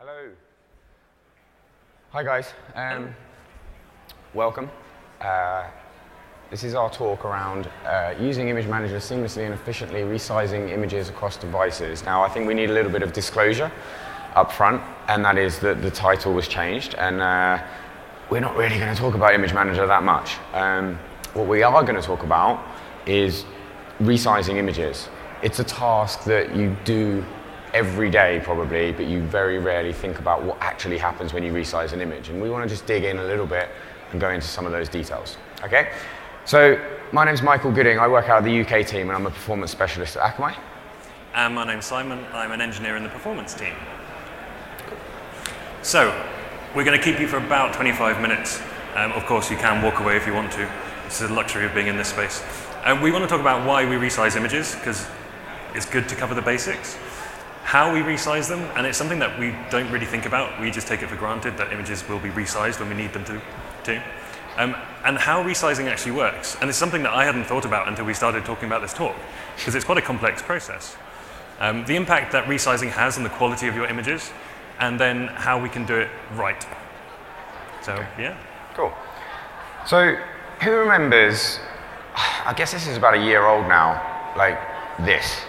Hello. Hi guys. Welcome. This is our talk around using Image Manager seamlessly and efficiently resizing images across devices. Now, I think we need a little bit of disclosure up front, and that is that the title was changed, and we're not really going to talk about Image Manager that much. What we are going to talk about is resizing images. It's a task that you do every day probably, but you very rarely think about what actually happens when you resize an image. And we want to just dig in a little bit and go into some of those details. Okay? So my name's Michael Gooding. I work out of the UK team, and I'm a performance specialist at Akamai. And my name's Simon. I'm an engineer in the performance team. So we're going to keep you for about 25 minutes. Of course, you can walk away if you want to. This is the luxury of being in this space. We want to talk about why we resize images, because it's good to cover the basics. How we resize them, and it's something that we don't really think about. We just take it for granted that images will be resized when we need them to. And how resizing actually works. And it's something that I hadn't thought about until we started talking about this talk, because it's quite a complex process. The impact that resizing has on the quality of your images, and then how we can do it right. So, yeah. Cool. So, who remembers, I guess this is about a year old now, like this.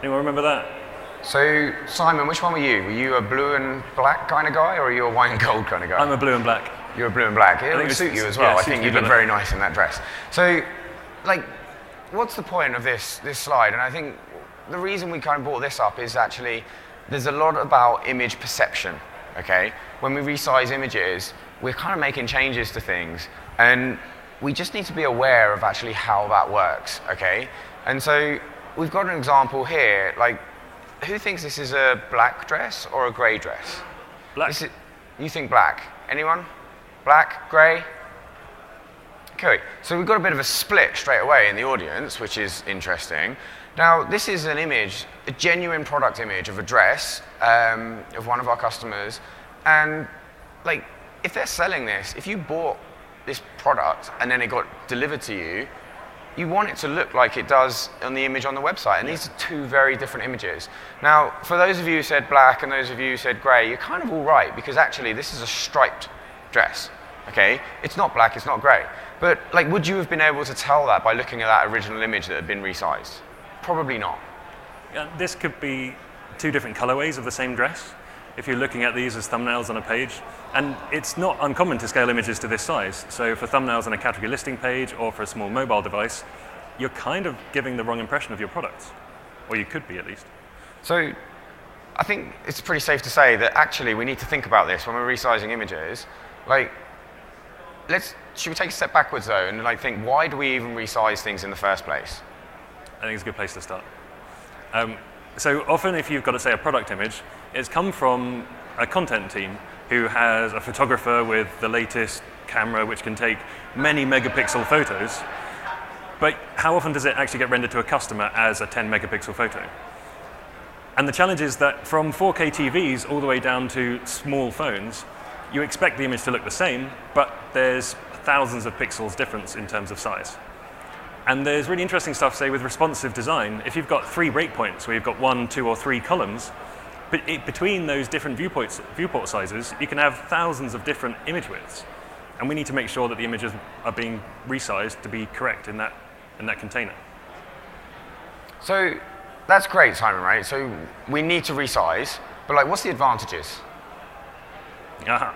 Anyone remember that? So, Simon, which one were you? Were you a blue and black kind of guy, or are you a white and gold kind of guy? I'm a blue and black. You're a blue and black. It would suit you as well. Yeah, I think you'd look very nice in that dress. So, like, what's the point of this slide? And I think the reason we kind of brought this up is actually there's a lot about image perception, okay? When we resize images, we're kind of making changes to things, and we just need to be aware of actually how that works, okay? And so we've got an example here, like, who thinks this is a black dress or a grey dress? Black. You think black? Anyone? Black, grey? Okay, so we've got a bit of a split straight away in the audience, which is interesting. Now, this is an image, a genuine product image of a dress of one of our customers, and like, if they're selling this, if you bought this product and then it got delivered to you, you want it to look like it does on the image on the website, and these are two very different images. Now, for those of you who said black and those of you who said grey, you're kind of all right, because actually this is a striped dress, okay? It's not black, it's not grey. But like, would you have been able to tell that by looking at that original image that had been resized? Probably not. Yeah, this could be two different colorways of the same dress, if you're looking at these as thumbnails on a page. And it's not uncommon to scale images to this size. So for thumbnails on a category listing page or for a small mobile device, you're kind of giving the wrong impression of your products. Or you could be, at least. So I think it's pretty safe to say that actually we need to think about this when we're resizing images. Like, should we take a step backwards though and like think, why do we even resize things in the first place? I think it's a good place to start. So often if you've got to say a product image, it's come from a content team who has a photographer with the latest camera which can take many megapixel photos. But how often does it actually get rendered to a customer as a 10 megapixel photo? And the challenge is that from 4K TVs all the way down to small phones, you expect the image to look the same, but there's thousands of pixels difference in terms of size. And there's really interesting stuff, say, with responsive design. If you've got 3 breakpoints where you've got 1, 2, or 3 columns, but between those different viewport sizes, you can have thousands of different image widths. And we need to make sure that the images are being resized to be correct in that container. So that's great, Simon, right? So we need to resize, but like, what's the advantages? Aha.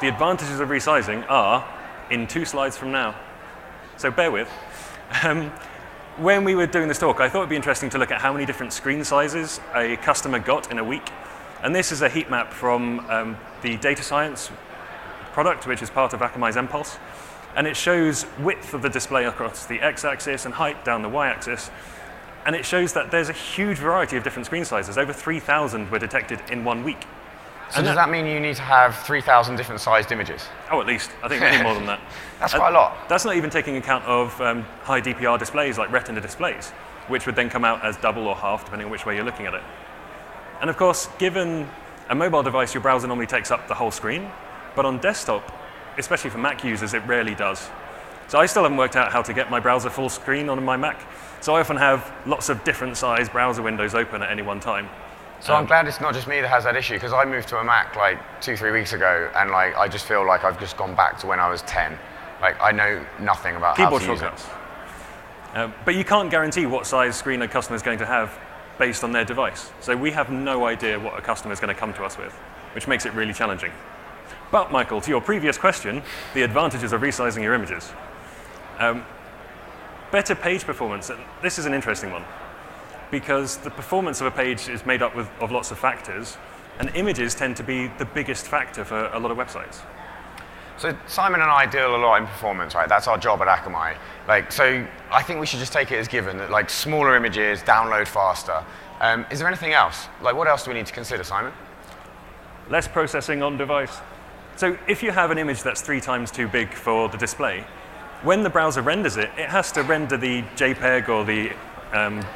The advantages of resizing are in 2 slides from now. So bear with. When we were doing this talk, I thought it'd be interesting to look at how many different screen sizes a customer got in a week. And this is a heat map from the data science product, which is part of Akamai's Impulse. And it shows width of the display across the x-axis and height down the y-axis. And it shows that there's a huge variety of different screen sizes. Over 3,000 were detected in 1 week. So does that mean you need to have 3,000 different sized images? Oh, at least. I think many more than that. That's quite a lot. That's not even taking account of high DPR displays like retina displays, which would then come out as double or half, depending on which way you're looking at it. And of course, given a mobile device, your browser normally takes up the whole screen. But on desktop, especially for Mac users, it rarely does. So I still haven't worked out how to get my browser full screen on my Mac. So I often have lots of different size browser windows open at any one time. So I'm glad it's not just me that has that issue, because I moved to a Mac like 2-3 weeks ago, and like I just feel like I've just gone back to when I was 10. Like I know nothing about keyboard how to use shortcuts. But you can't guarantee what size screen a customer is going to have based on their device. So we have no idea what a customer is going to come to us with, which makes it really challenging. But Michael, to your previous question, the advantages of resizing your images. Better page performance. This is an interesting one, because the performance of a page is made up of lots of factors, and images tend to be the biggest factor for a lot of websites. So Simon and I deal a lot in performance, right? That's our job at Akamai. Like, so I think we should just take it as given that like smaller images download faster. Is there anything else? Like, what else do we need to consider, Simon? Less processing on device. So if you have an image that's 3 times too big for the display, when the browser renders it, it has to render the JPEG or the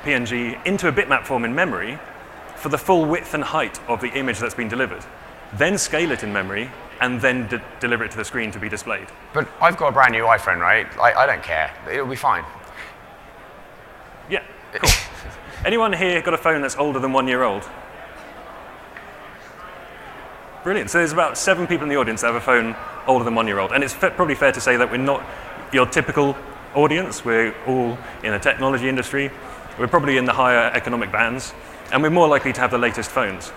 PNG into a bitmap form in memory for the full width and height of the image that's been delivered. Then scale it in memory, and then deliver it to the screen to be displayed. But I've got a brand new iPhone, right? I don't care. It'll be fine. Yeah, cool. Anyone here got a phone that's older than 1 year old? Brilliant. So there's about 7 people in the audience that have a phone older than 1 year old. And it's probably fair to say that we're not your typical audience. We're all in the technology industry. We're probably in the higher economic bands. And we're more likely to have the latest phones.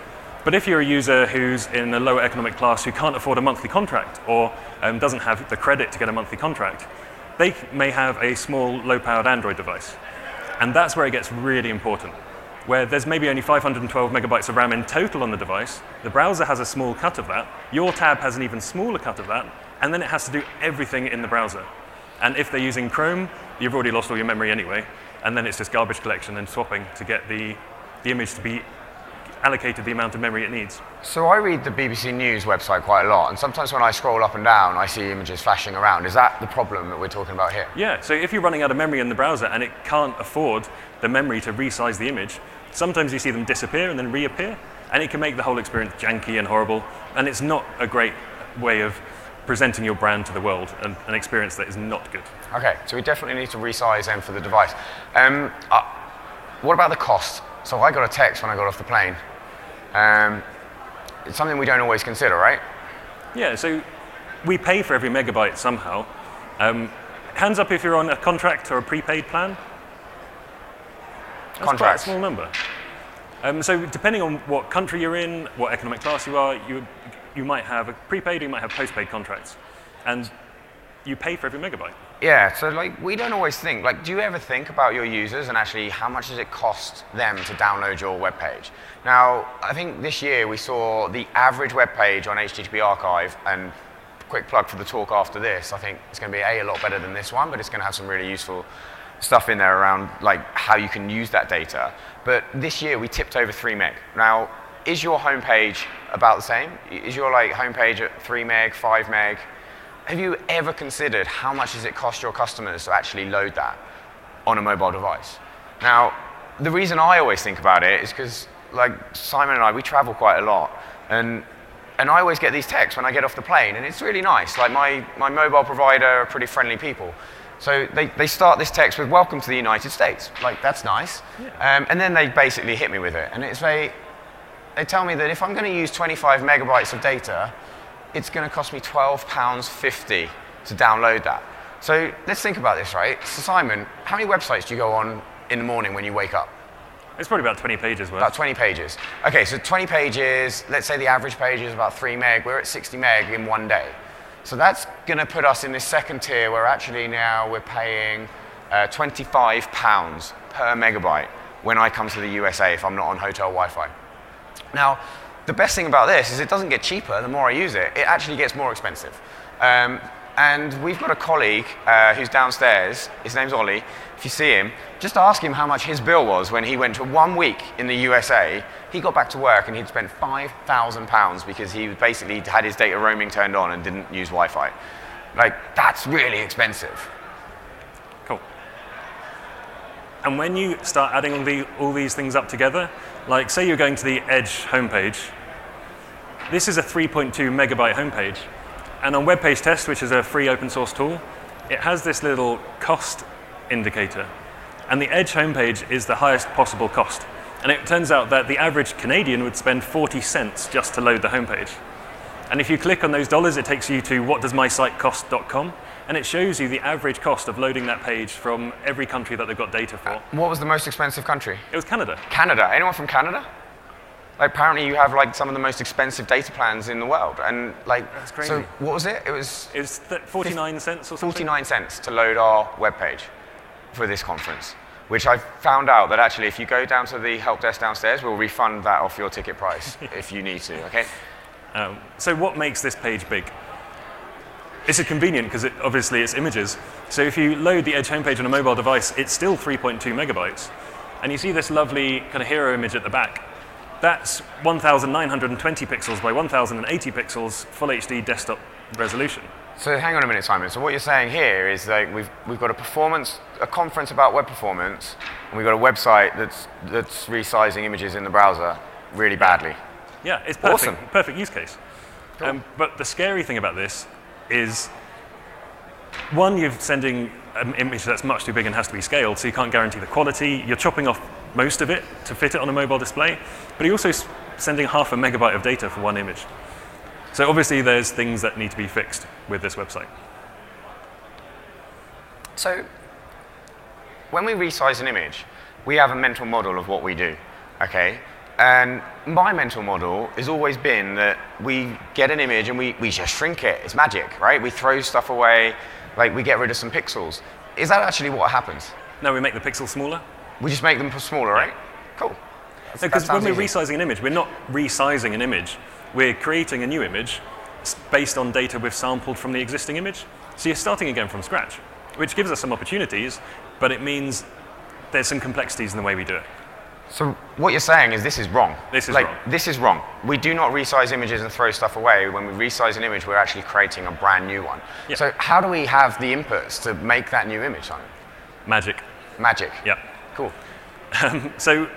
But if you're a user who's in a lower economic class who can't afford a monthly contract or doesn't have the credit to get a monthly contract, they may have a small, low-powered Android device. And that's where it gets really important, where there's maybe only 512 megabytes of RAM in total on the device. The browser has a small cut of that. Your tab has an even smaller cut of that. And then it has to do everything in the browser. And if they're using Chrome, you've already lost all your memory anyway. And then it's just garbage collection and swapping to get the image to be allocated the amount of memory it needs. So I read the BBC News website quite a lot, and sometimes when I scroll up and down, I see images flashing around. Is that the problem that we're talking about here? Yeah, so if you're running out of memory in the browser and it can't afford the memory to resize the image, sometimes you see them disappear and then reappear, and it can make the whole experience janky and horrible, and it's not a great way of presenting your brand to the world, and an experience that is not good. Okay, so we definitely need to resize them for the device. What about the cost? So I got a text when I got off the plane. It's something we don't always consider, right? Yeah, so we pay for every megabyte somehow. Hands up if you're on a contract or a prepaid plan. That's quite a small number. So depending on what country you're in, what economic class you are, you might have a prepaid, you might have postpaid contracts. And you pay for every megabyte. Yeah, so like we don't always think, like do you ever think about your users and actually how much does it cost them to download your web page? Now, I think this year we saw the average web page on HTTP Archive, and quick plug for the talk after this, I think it's going to be a lot better than this one, but it's going to have some really useful stuff in there around like how you can use that data. But this year we tipped over 3 meg. Now, is your homepage about the same? Is your like homepage at 3 meg, 5 meg? Have you ever considered how much does it cost your customers to actually load that on a mobile device? Now, the reason I always think about it is because, like Simon and I, we travel quite a lot, and I always get these texts when I get off the plane, and it's really nice. Like my mobile provider are pretty friendly people. So they start this text with "Welcome to the United States." Like that's nice, yeah. And then they basically hit me with it, and they tell me that if I'm going to use 25 megabytes of data, it's going to cost me £12.50 to download that. So let's think about this, right? So Simon, how many websites do you go on in the morning when you wake up? It's probably about 20 pages worth. About 20 pages. Okay, so 20 pages, let's say the average page is about 3 meg. We're at 60 meg in one day. So that's going to put us in this second tier where actually now we're paying £25 per megabyte when I come to the USA if I'm not on hotel Wi-Fi. Now, the best thing about this is it doesn't get cheaper the more I use it. It actually gets more expensive. And we've got a colleague who's downstairs. His name's Ollie. If you see him, just ask him how much his bill was when he went to 1 week in the USA. He got back to work and he'd spent £5,000 because he basically had his data roaming turned on and didn't use Wi-Fi. Like, that's really expensive. Cool. And when you start adding all these things up together, like say you're going to the Edge homepage, this is a 3.2 megabyte homepage. And on Web Page Test, which is a free open source tool, it has this little cost indicator. And the Edge homepage is the highest possible cost. And it turns out that the average Canadian would spend 40 cents just to load the homepage. And if you click on those dollars, it takes you to whatdoesmysitecost.com, and it shows you the average cost of loading that page from every country that they've got data for. What was the most expensive country? It was Canada. Canada. Anyone from Canada? Like, apparently you have like some of the most expensive data plans in the world, and like, that's crazy. So what was it? It was 49 cents or something. 49 cents to load our webpage for this conference, which I found out that actually if you go down to the help desk downstairs, we'll refund that off your ticket price if you need to. Okay. So what makes this page big? It's convenient because obviously it's images. So if you load the Edge homepage on a mobile device, it's still 3.2 megabytes, and you see this lovely kind of hero image at the back. That's 1,920 pixels by 1,080 pixels, full HD desktop resolution. So hang on a minute, Simon. So what you're saying here is like we've got a conference about web performance, and we've got a website that's resizing images in the browser really badly. Yeah, it's perfect. Awesome. Perfect use case. Cool. But the scary thing about this is, one, you're sending an image that's much too big and has to be scaled, so you can't guarantee the quality. You're chopping off most of it to fit it on a mobile display, but you're also sending 0.5 megabyte of data for one image. So obviously there's things that need to be fixed with this website. So when we resize an image, we have a mental model of what we do, okay? And my mental model has always been that we get an image and we just shrink it. It's magic, right? We throw stuff away, like we get rid of some pixels. Is that actually what happens? No, we make the pixels smaller. We just make them smaller, right? Cool. Because when we're resizing an image, we're not resizing an image. We're creating a new image based on data we've sampled from the existing image. So you're starting again from scratch, which gives us some opportunities, but it means there's some complexities in the way we do it. So what you're saying is this is wrong. This is wrong. This is wrong. We do not resize images and throw stuff away. When we resize an image, we're actually creating a brand new one. Yep. So how do we have the inputs to make that new image, Simon? Magic. Magic. Yeah. Cool. So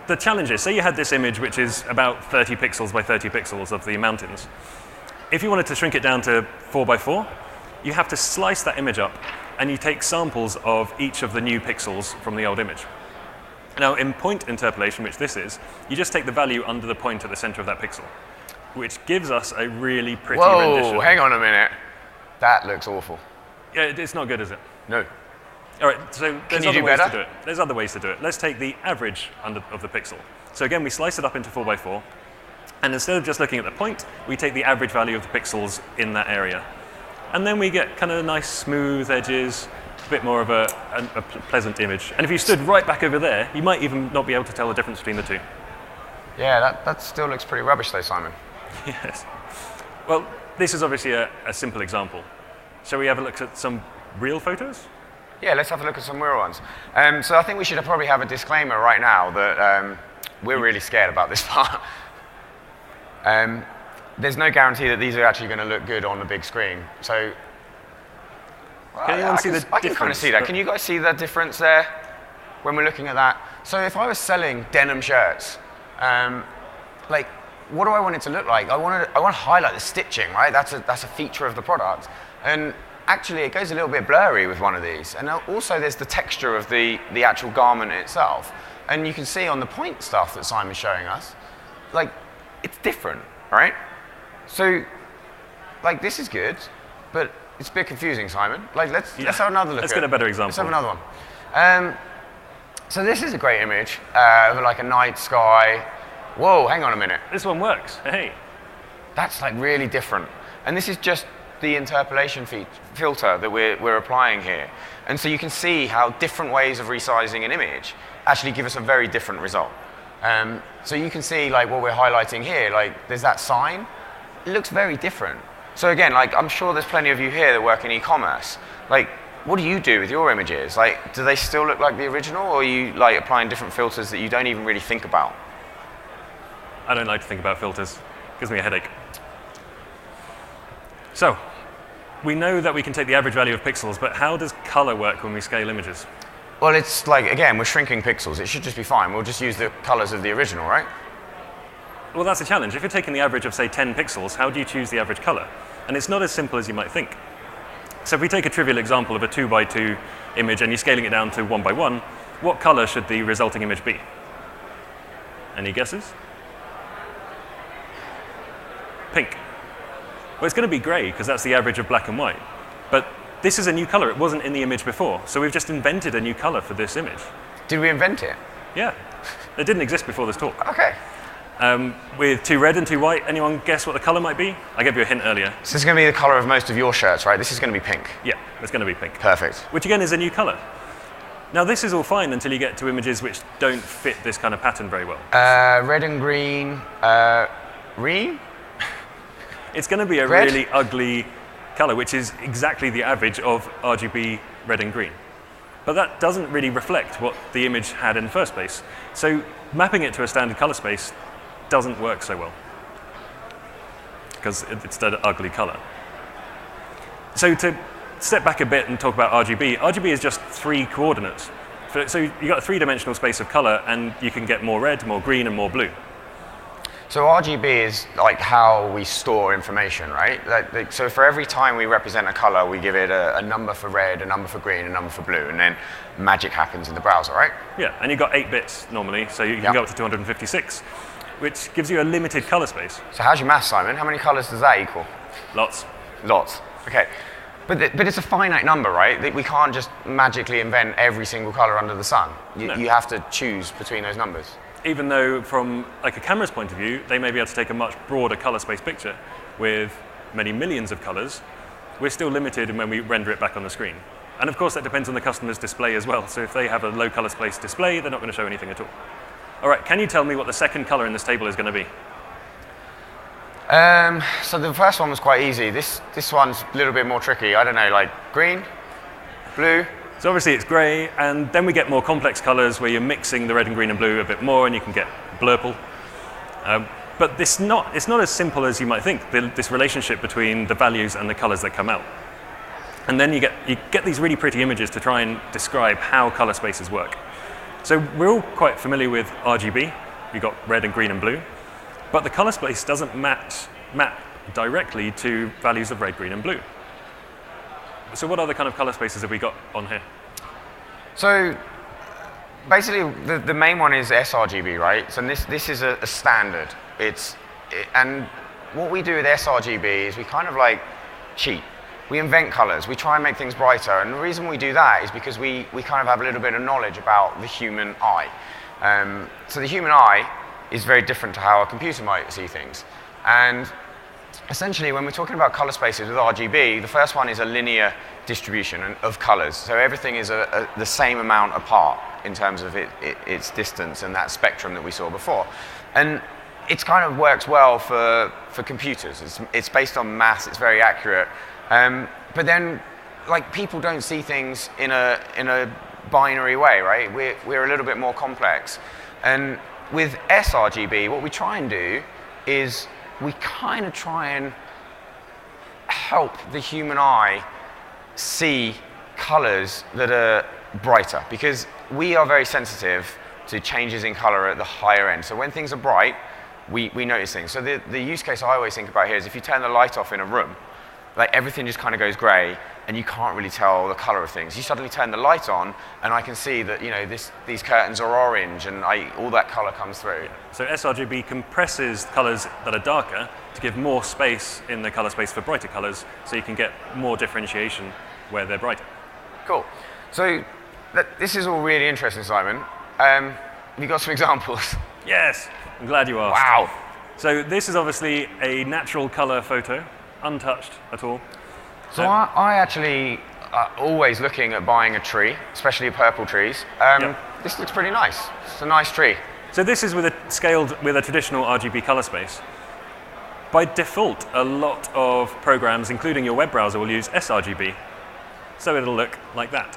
the challenge is, say you had this image which is about 30 pixels by 30 pixels of the mountains. If you wanted to shrink it down to 4 by 4, you have to slice that image up, and you take samples of each of the new pixels from the old image. Now, in point interpolation, which this is, you just take the value under the point at the center of that pixel, which gives us a really pretty rendition. Whoa, hang on a minute. That looks awful. Yeah, it's not good, is it? No. All right, so there's other ways to do it. There's other ways to do it. Let's take the average of the pixel. So again, we slice it up into 4 by 4, and instead of just looking at the point, we take the average value of the pixels in that area. And then we get kind of nice smooth edges, a bit more of a pleasant image. And if you stood right back over there, you might even not be able to tell the difference between the two. Yeah, that still looks pretty rubbish though, Simon. Yes. Well, this is obviously a simple example. Shall we have a look at some real photos? Yeah, let's have a look at some real ones. So I think we should probably have a disclaimer right now that we're really scared about this part. There's no guarantee that these are actually going to look good on the big screen. So, can anyone see the difference? I can kind of see that. Can you guys see the difference there when we're looking at that? So if I was selling denim shirts, like, what do I want it to look like? I want to highlight the stitching, right? That's a feature of the product. And actually, it goes a little bit blurry with one of these. And also, there's the texture of the actual garment itself. And you can see on the point stuff that Simon's showing us, like, it's different, right? So, like, this is good, but it's a bit confusing, Simon. Like, let's have another look. Let's get a better example. Let's have another one. So this is a great image of like a night sky. Whoa, hang on a minute. This one works. Hey. That's like really different. And this is just the interpolation filter that we're applying here. And so you can see how different ways of resizing an image actually give us a very different result. So you can see like what we're highlighting here, like there's that sign. It looks very different. So again, like I'm sure there's plenty of you here that work in e-commerce. Like, what do you do with your images? Like, do they still look like the original, or are you like applying different filters that you don't even really think about? I don't like to think about filters. It gives me a headache. So, we know that we can take the average value of pixels, but how does color work when we scale images? Well, it's like, again, we're shrinking pixels. It should just be fine. We'll just use the colors of the original, right? Well, that's a challenge. If you're taking the average of, say, 10 pixels, how do you choose the average color? And it's not as simple as you might think. So if we take a trivial example of a 2 by 2 image and you're scaling it down to 1 by 1, what color should the resulting image be? Any guesses? Pink. Well, it's going to be grey, because that's the average of black and white. But this is a new color. It wasn't in the image before. So we've just invented a new color for this image. Did we invent it? Yeah. It didn't exist before this talk. Okay. With 2 red and 2 white, anyone guess what the color might be? I gave you a hint earlier. So this is going to be the color of most of your shirts, right? This is going to be pink. Yeah, it's going to be pink. Perfect. Which again is a new color. Now this is all fine until you get to images which don't fit this kind of pattern very well. Red and green. Green? It's going to be a Red? really ugly color, which is exactly the average of RGB red and green. But that doesn't really reflect what the image had in the first place. So mapping it to a standard color space doesn't work so well, because it's an ugly color. So to step back a bit and talk about RGB, RGB is just 3 coordinates. So you've got a 3-dimensional space of color, and you can get more red, more green, and more blue. So RGB is like how we store information, right? So for every time we represent a color, we give it a number for red, a number for green, a number for blue, and then magic happens in the browser, right? Yeah, and you've got 8 bits normally, so you can go up to 256, which gives you a limited color space. So how's your math, Simon? How many colors does that equal? Lots. Lots. Okay. But it's a finite number, right? We can't just magically invent every single color under the sun. No. You have to choose between those numbers. Even though from like a camera's point of view, they may be able to take a much broader color space picture with many millions of colors, we're still limited in when we render it back on the screen. And of course that depends on the customer's display as well. So if they have a low color space display, they're not going to show anything at all. All right, can you tell me what the second color in this table is going to be? So the first one was quite easy. This one's a little bit more tricky. I don't know, like green, blue. So obviously it's grey, and then we get more complex colours where you're mixing the red and green and blue a bit more, and you can get blurple. But it's not as simple as you might think, this relationship between the values and the colours that come out. And then you get these really pretty images to try and describe how colour spaces work. So we're all quite familiar with RGB. You've got red and green and blue. But the colour space doesn't map directly to values of red, green, and blue. So what other kind of colour spaces have we got on here? So basically, the main one is sRGB, right? So this is a standard. And what we do with sRGB is we kind of like cheat. We invent colors. We try and make things brighter. And the reason we do that is because we kind of have a little bit of knowledge about the human eye. So the human eye is very different to how a computer might see things. And essentially, when we're talking about color spaces with RGB, the first one is a linear distribution of colors. So everything is the same amount apart in terms of its distance and that spectrum that we saw before. And it kind of works well for computers. It's based on maths. It's very accurate. But then, like, people don't see things in a binary way, right? We're a little bit more complex. And with sRGB, what we try and do is we kind of try and help the human eye see colors that are brighter, because we are very sensitive to changes in color at the higher end. So when things are bright, we notice things. So the use case I always think about here is if you turn the light off in a room, like everything just kind of goes gray and you can't really tell the color of things. You suddenly turn the light on and I can see that, you know, these curtains are orange and all that color comes through. So sRGB compresses colors that are darker to give more space in the color space for brighter colors, so you can get more differentiation where they're brighter. Cool. So this is all really interesting, Simon. Have you got some examples? Yes, I'm glad you asked. Wow. So this is obviously a natural color photo, untouched at all. So I actually always looking at buying a tree, especially purple trees. Yep. This looks pretty nice. It's a nice tree. So this is scaled with a traditional RGB color space. By default, a lot of programs, including your web browser, will use sRGB. So it'll look like that.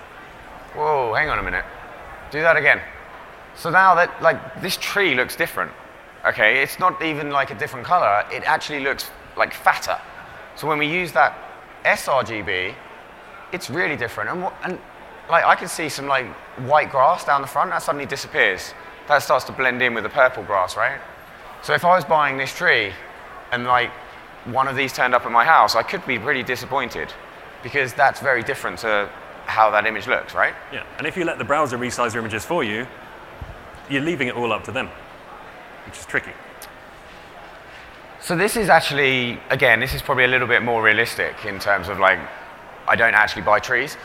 Whoa, hang on a minute. Do that again. So now that, like, this tree looks different. Okay, it's not even like a different color. It actually looks like fatter. So when we use that sRGB, it's really different. And like, I can see some like white grass down the front. That suddenly disappears. That starts to blend in with the purple grass, right? So if I was buying this tree and like one of these turned up at my house, I could be pretty disappointed, because that's very different to how that image looks, right? Yeah, and if you let the browser resize your images for you, you're leaving it all up to them. which is tricky. So this is actually, again, this is probably a little bit more realistic in terms of like, I don't actually buy trees.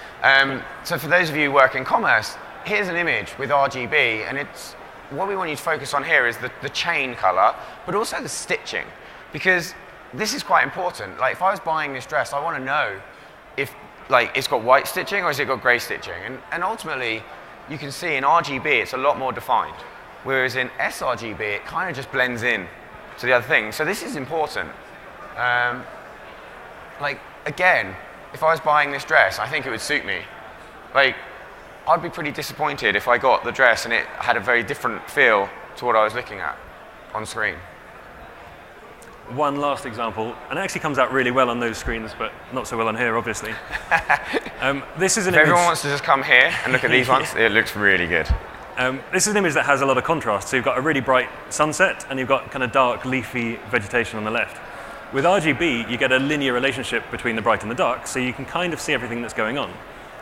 So for those of you who work in commerce, here's an image with RGB, and it's, what we want you to focus on here is the chain color, but also the stitching, because this is quite important. Like if I was buying this dress, I want to know if like it's got white stitching or has it got gray stitching, and ultimately you can see in RGB it's a lot more defined, whereas in sRGB it kind of just blends in to the other thing. So this is important. Like again, if I was buying this dress, I think it would suit me. Like I'd be pretty disappointed if I got the dress and it had a very different feel to what I was looking at on screen. One last example, and it actually comes out really well on those screens, but not so well on here, obviously. This is an image. Everyone wants to just come here and look at these ones. It looks really good. This is an image that has a lot of contrast. So you've got a really bright sunset, and you've got kind of dark, leafy vegetation on the left. With RGB, you get a linear relationship between the bright and the dark, so you can kind of see everything that's going on.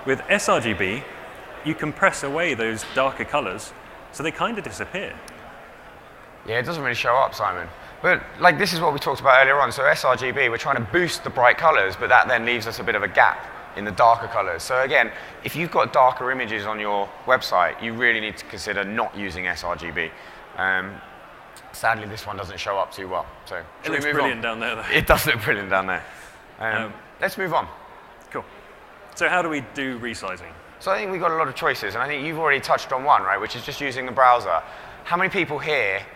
With sRGB, you compress away those darker colors, so they kind of disappear. Yeah, it doesn't really show up, Simon. But like this is what we talked about earlier on. So sRGB, we're trying to boost the bright colors, but that then leaves us a bit of a gap in the darker colors. So again, if you've got darker images on your website, you really need to consider not using sRGB. Sadly, this one doesn't show up too well. So it looks brilliant down there, though. It does look brilliant down there. Let's move on. Cool. So how do we do resizing? So I think we've got a lot of choices, and I think you've already touched on one, right, which is just using the browser. How many people here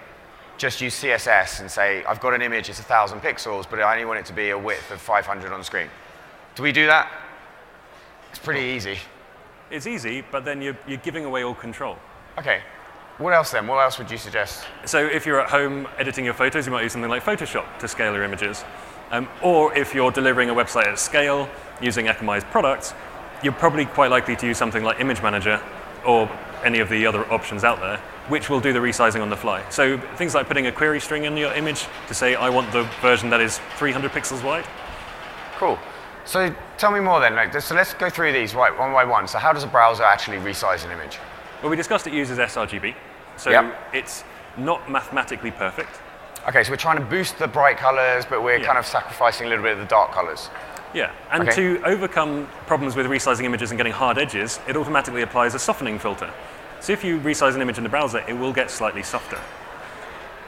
just use CSS and say, I've got an image, it's 1,000 pixels, but I only want it to be a width of 500 on screen? Do we do that? It's pretty easy. It's easy, but then you're giving away all control. Okay. What else then? What else would you suggest? So if you're at home editing your photos, you might use something like Photoshop to scale your images. Or if you're delivering a website at scale using Akamai's products, you're probably quite likely to use something like Image Manager or any of the other options out there, which will do the resizing on the fly. So things like putting a query string in your image to say, I want the version that is 300 pixels wide. Cool. So tell me more then. So let's go through these one by one. So how does a browser actually resize an image? Well, we discussed it uses sRGB. So it's not mathematically perfect. Okay, so we're trying to boost the bright colors, but we're kind of sacrificing a little bit of the dark colors. Yeah, and to overcome problems with resizing images and getting hard edges, it automatically applies a softening filter. So if you resize an image in the browser, it will get slightly softer.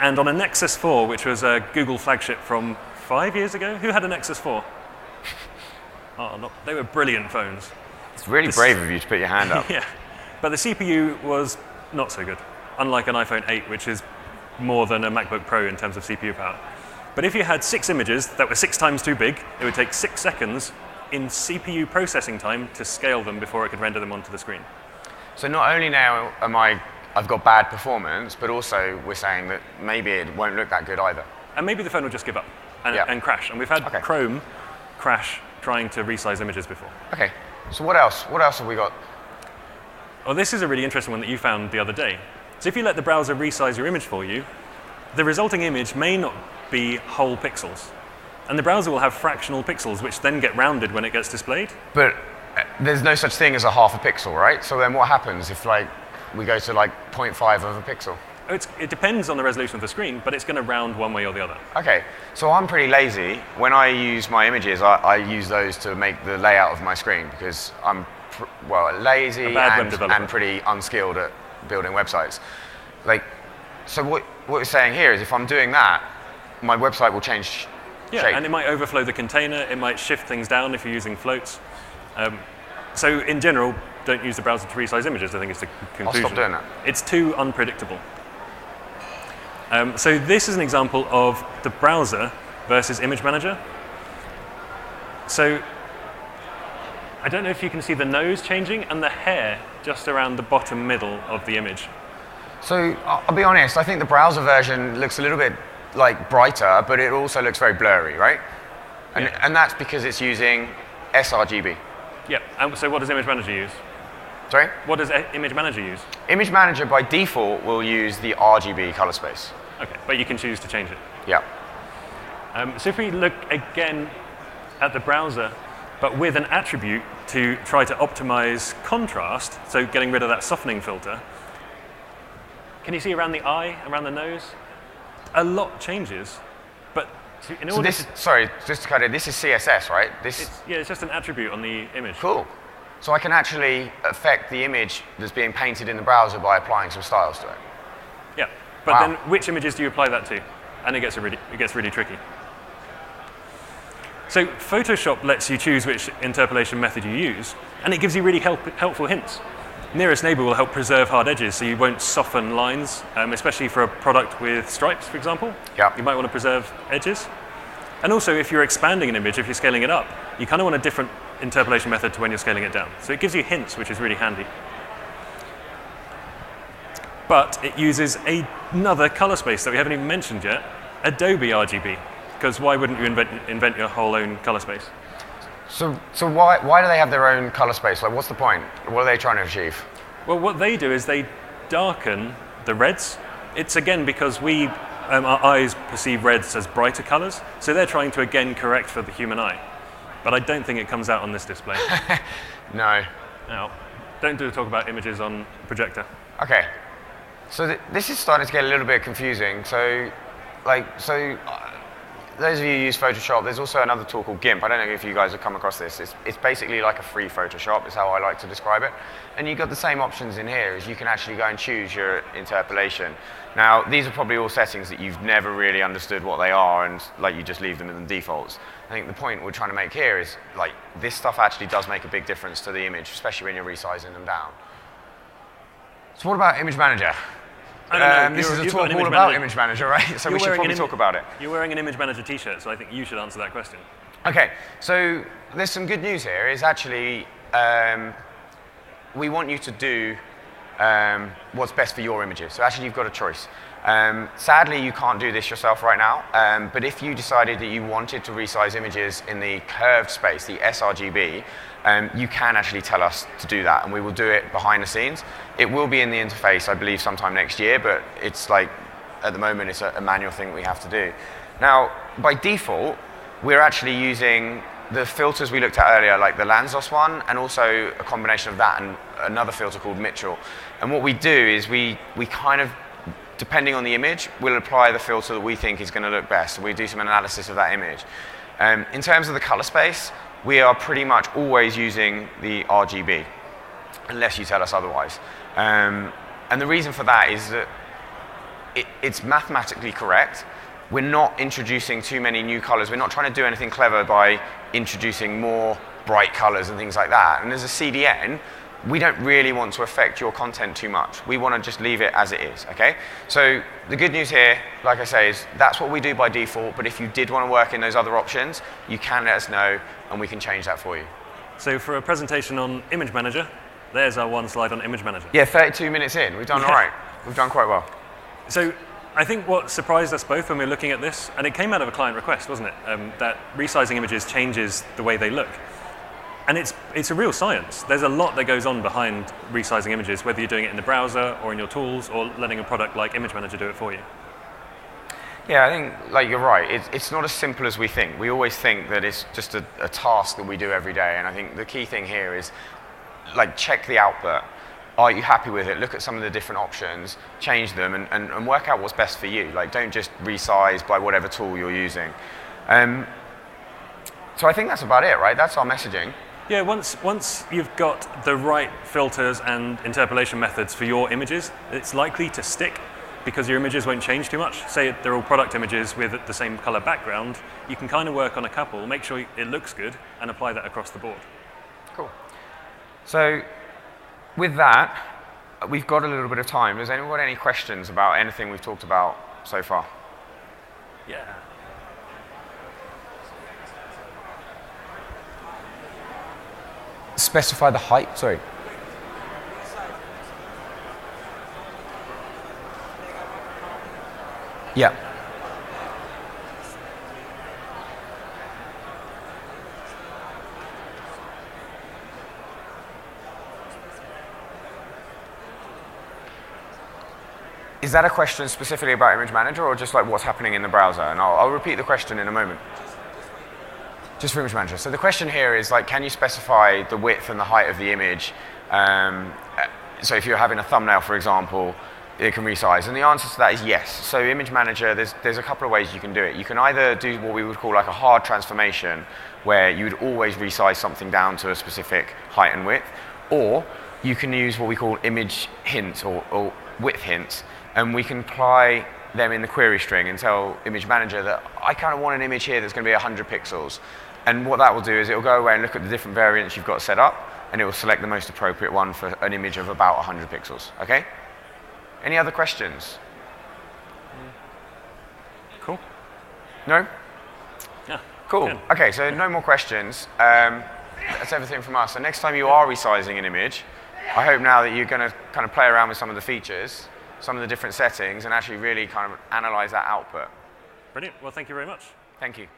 And on a Nexus 4, which was a Google flagship from 5 years ago, who had a Nexus 4? They were brilliant phones. It's really brave of you to put your hand up. Yeah, but the CPU was not so good, unlike an iPhone 8, which is more than a MacBook Pro in terms of CPU power. But if you had 6 images that were 6 times too big, it would take 6 seconds in CPU processing time to scale them before it could render them onto the screen. So not only now I've got bad performance, but also we're saying that maybe it won't look that good either. And maybe the phone will just give up and crash. And we've had Chrome crash trying to resize images before. Okay, so what else? What else have we got? Well, this is a really interesting one that you found the other day. So if you let the browser resize your image for you, the resulting image may not be whole pixels. And the browser will have fractional pixels, which then get rounded when it gets displayed. But there's no such thing as a half a pixel, right? So then what happens if we go to 0.5 of a pixel? It depends on the resolution of the screen, but it's going to round one way or the other. Okay, so I'm pretty lazy. When I use my images, I use those to make the layout of my screen because I'm lazy and pretty unskilled at building websites. So what we're saying here is if I'm doing that, my website will change shape. And it might overflow the container. It might shift things down if you're using floats. So in general, don't use the browser to resize images, I think is the conclusion. I'll stop doing that. It's too unpredictable. So this is an example of the browser versus Image Manager. So I don't know if you can see the nose changing and the hair just around the bottom middle of the image. So I'll be honest, I think the browser version looks a little bit brighter, but it also looks very blurry, right? And that's because it's using sRGB. Yeah, and so what does Image Manager use? Sorry? What does Image Manager use? Image Manager by default will use the RGB color space. Okay, but you can choose to change it. Yeah. So if we look again at the browser, but with an attribute to try to optimize contrast, so getting rid of that softening filter, can you see around the eye, around the nose? a lot changes, but in So order this, sorry, just to cut it, this is CSS, right? it's just an attribute on the image. Cool. So I can actually affect the image that's being painted in the browser by applying some styles to it. Yeah, but Wow. then which images do you apply that to? And it gets really tricky. So Photoshop lets you choose which interpolation method you use, and it gives you really helpful hints. Nearest neighbor will help preserve hard edges, so you won't soften lines, especially for a product with stripes, for example. Yeah. You might want to preserve edges. And also, if you're expanding an image, if you're scaling it up, you kind of want a different interpolation method to when you're scaling it down. So it gives you hints, which is really handy. But it uses another color space that we haven't even mentioned yet, Adobe RGB. Because why wouldn't you invent your whole own color space? So why do they have their own color space? Like, what's the point? What are they trying to achieve? Well, what they do is they darken the reds. It's again because our eyes perceive reds as brighter colors, so they're trying to again correct for the human eye. But I don't think it comes out on this display. No. Now, don't talk about images on projector. Okay. So this is starting to get a little bit confusing. So those of you who use Photoshop, there's also another tool called GIMP. I don't know if you guys have come across this. It's basically like a free Photoshop, is how I like to describe it. And you've got the same options in here, as you can actually go and choose your interpolation. Now, these are probably all settings that you've never really understood what they are, and like you just leave them in the defaults. I think the point we're trying to make here is, like, this stuff actually does make a big difference to the image, especially when you're resizing them down. So what about Image Manager? I don't know. This is a talk all about Image Manager, right? So we should probably talk about it. You're wearing an Image Manager t-shirt, so I think you should answer that question. Okay, so there's some good news here. Is actually we want you to do what's best for your images. So actually, you've got a choice. Sadly, you can't do this yourself right now. But if you decided that you wanted to resize images in the curved space, the sRGB, you can actually tell us to do that, and we will do it behind the scenes. It will be in the interface, I believe, sometime next year, but it's like, at the moment, it's a manual thing we have to do. Now, by default, we're actually using the filters we looked at earlier, like the Lanzos one, and also a combination of that and another filter called Mitchell. And what we do is we kind of, depending on the image, we'll apply the filter that we think is going to look best. So we do some analysis of that image. In terms of the color space, we are pretty much always using the RGB, unless you tell us otherwise. And the reason for that is that it's mathematically correct. We're not introducing too many new colors. We're not trying to do anything clever by introducing more bright colors and things like that. And as a CDN, we don't really want to affect your content too much. We want to just leave it as it is, okay? So the good news here, like I say, is that's what we do by default, but if you did want to work in those other options, you can let us know, and we can change that for you. So for a presentation on Image Manager, there's our one slide on Image Manager. Yeah, 32 minutes in. We've done all right. We've done quite well. So I think what surprised us both when we were looking at this, and it came out of a client request, wasn't it? That resizing images changes the way they look. And it's a real science. There's a lot that goes on behind resizing images, whether you're doing it in the browser or in your tools or letting a product like Image Manager do it for you. Yeah, I think, like, you're right. It's not as simple as we think. We always think that it's just a task that we do every day. And I think the key thing here is, like, check the output. Are you happy with it? Look at some of the different options, change them, and work out what's best for you. Like, don't just resize by whatever tool you're using. So I think that's about it, right? That's our messaging. Yeah, once you've got the right filters and interpolation methods for your images, it's likely to stick because your images won't change too much. Say they're all product images with the same color background, you can kind of work on a couple, make sure it looks good, and apply that across the board. Cool. So with that, we've got a little bit of time. Has anyone got any questions about anything we've talked about so far? Yeah. Specify the height, sorry. Yeah. Is that a question specifically about Image Manager or just like what's happening in the browser? And I'll repeat the question in a moment. Just for Image Manager. So the question here is, like, can you specify the width and the height of the image? So if you're having a thumbnail, for example, it can resize? And the answer to that is yes. So Image Manager, there's a couple of ways you can do it. You can either do what we would call like a hard transformation, where you would always resize something down to a specific height and width, or you can use what we call image hints or width hints, and we can apply them in the query string and tell Image Manager that I kind of want an image here that's going to be 100 pixels. And what that will do is it will go away and look at the different variants you've got set up, and it will select the most appropriate one for an image of about 100 pixels. Okay? Any other questions? Cool. No? Yeah. Cool. Good. Okay, so no more questions. That's everything from us. So next time you are resizing an image, I hope now that you're going to kind of play around with some of the features, some of the different settings, and actually really kind of analyze that output. Brilliant. Well, thank you very much. Thank you.